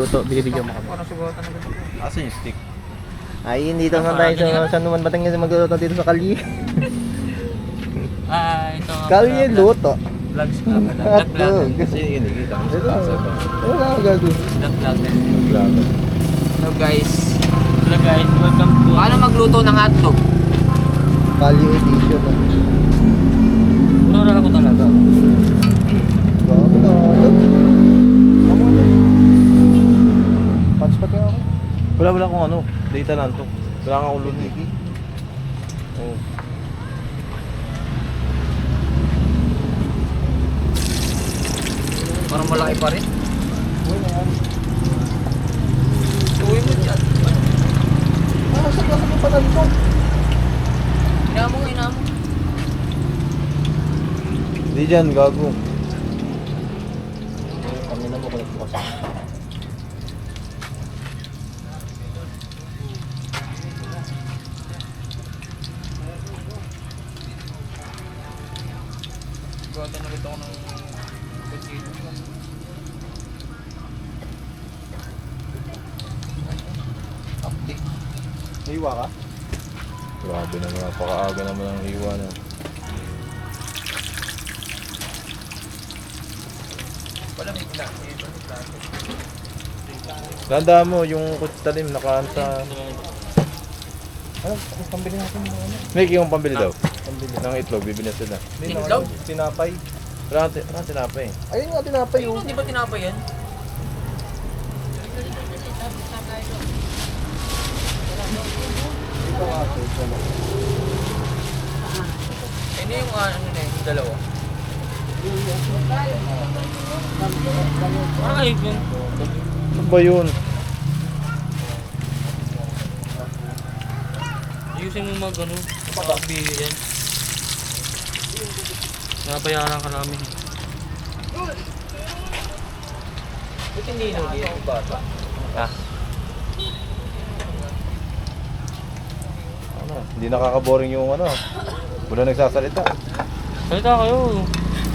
Luto, bibigyan mo kami. Parang sugatan na ganito. Asan yung stick? Ay, hindi naman tayo sa San Juan Batangas magluluto dito sa Kalye. Ito nga. Kalye luto. Vlogs ka pala. Vlog. Kasi inikita ko sa Ito. tasa ba? Ano na ang gagawin? Vlog. Hello guys. Hello guys, welcome to. Paano magluto ng hotdog? Kalye edition. Puro na ko talaga. Panspot nga ako. Wala akong ano, data lang to. Wala kang ulo ni Iki. Oh. Parang malaki pa rin. Uwi mo dyan. Sa klasa mo pa nalito. Inamo. Hindi dyan, gago. Kami na mo kulit ko kasi. Sugatan na rin ako ng potato. Update. Hiwa ka? Grabe naman, napakaaga naman ang iwan na. Wala may ilan. Tanda mo, yung kutsalim nakanta. Ano? Pambili natin mo ano? May yung pambili daw. Pambili. Ng itlog, bibili na sila. Itlog? Tinapay. Wala tinapay. Ayun nga tinapay yung. Hindi ba tinapay yan? Ito nga ito. Ano yung ano na yung dalawa? Parang ayun yun. Ano ba yun? Ayusin mo mag ano, pagkakabili yan. Nabayaran ka namin. Ba't hindi inulit yung bata? Ano? Hindi nakaka-boring yung ano. Wala nagsasalita. Salita kayo.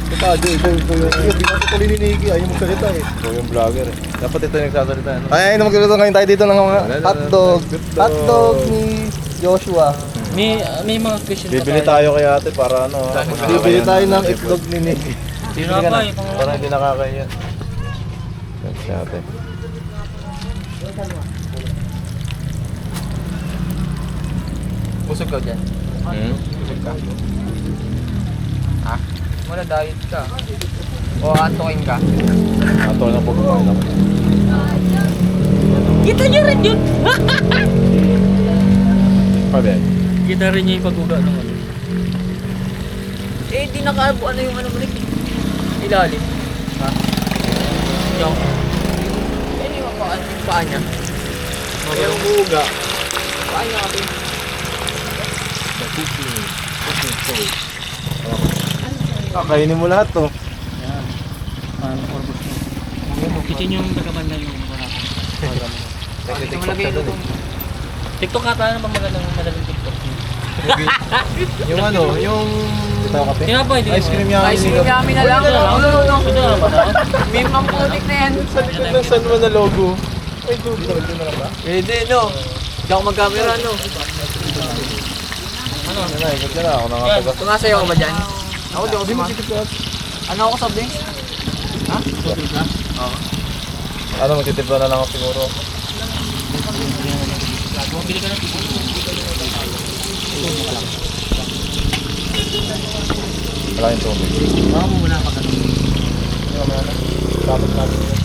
Ito yung pinatutuloy ni Niki. Ayaw magsalita eh. Ikaw yung vlogger eh. Dapat ito yung nagsasalita. Ano? Ay, magluto ngayon tayo dito ng mga hotdog. Hotdog ni Joshua. May mga question Bibili tayo kay ate para ano. Bibili tayo ng itlog ni Niki. Tinapay. Para hindi nakakaya. Thanks ate. Busog ka dyan. Busog ka. Ha? Wala diet ka. O antokin ka. Ato lang po kumain ako. Kita niya rin yun. Pabe. Kita rin niya yung pag-uga ng ano. Eh, di nakaabo ano yung ano mo rin. Ilalim. Ha? Yung. Eh, yung paa niya. Yung buga. Paa niya kasi. Kakainin mo lahat to. Yan. Ano orbos mo. Kitchen yung tagabanda yung marami. TikTok siya dun eh. TikTok ka tayo naman madaling TikTok. Yung ano, yung... Ito yung kape. Tinapay, di Ice cream yummy. Ice cream yummy na lang. May pamputik na yan. Sa likod ng San Juan na logo. Ay, dito na lang ba? Pwede, no? Hindi ako mag-camera, no? Ano? Yan na, ikot ka na. Ako nakataga. Tumasayaw ka ba dyan? Ako di ako sumasayaw. Ano ako sabi? Ha? Oo. Ano, magtitipla na lang ako siguro. Bumili ka na tipo. Wala yung tubig. Baka mo muna pag ano. Dapat natin yun.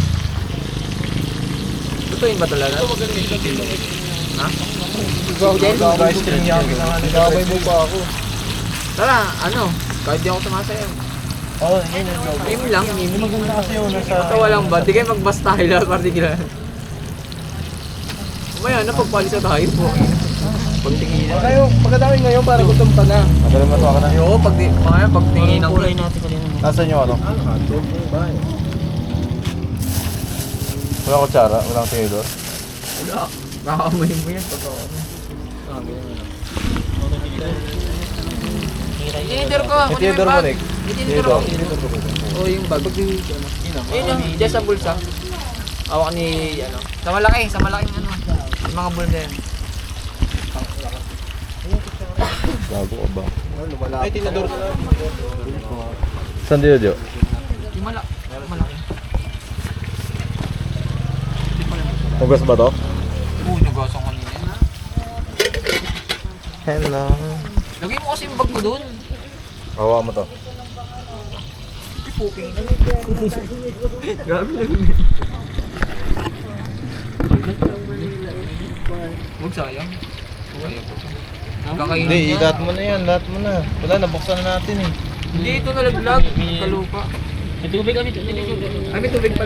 Tutuin ba talaga? Ha? Ice cream yummy na nga. Nagabay mo pa ako. Tara, ano? Kahit di ako sumasayaw. Oo, yun yung joke. Meme lang, Hindi meme. maganda kasi yun. Tawa lang ba? Di kayo magbasta lahat particular. Umaya na pagpalis na tayo po. Pagtingin na. Kayo, pagkatawin ngayon para gutom ka na. Magaling mo ka na. Oo, pagtingin ng kulay natin kanina. Nasaan yung ano? Walang kutsara? Walang tinidor? Wala. Nakakamoy mo yan. Totoo. Sabi na lang. Tinidor ko. May tinidor mo, Nick? Tinidor ko. O yung bag. Yun yung, dyan sa bulsa. Hawak ni, ano, sa malaking ano, yung mga bull na yan. Bago ka ba? Ay, tinador ka lang. Saan dito, Jo? Yung malaki. Hugas ba to? Oo, nagasan kanina. Hello. Lagay mo kasi yung bag mo dun. Hawa mo to. Puping. Grabe lang. Huwag sayang. Kakainin Hindi, yan. lahat mo na yan, lahat mo na. Wala, nabuksan na natin eh. Hindi ito nalaglag. Kalupa. May tubig kami. Ay, may tubig pala.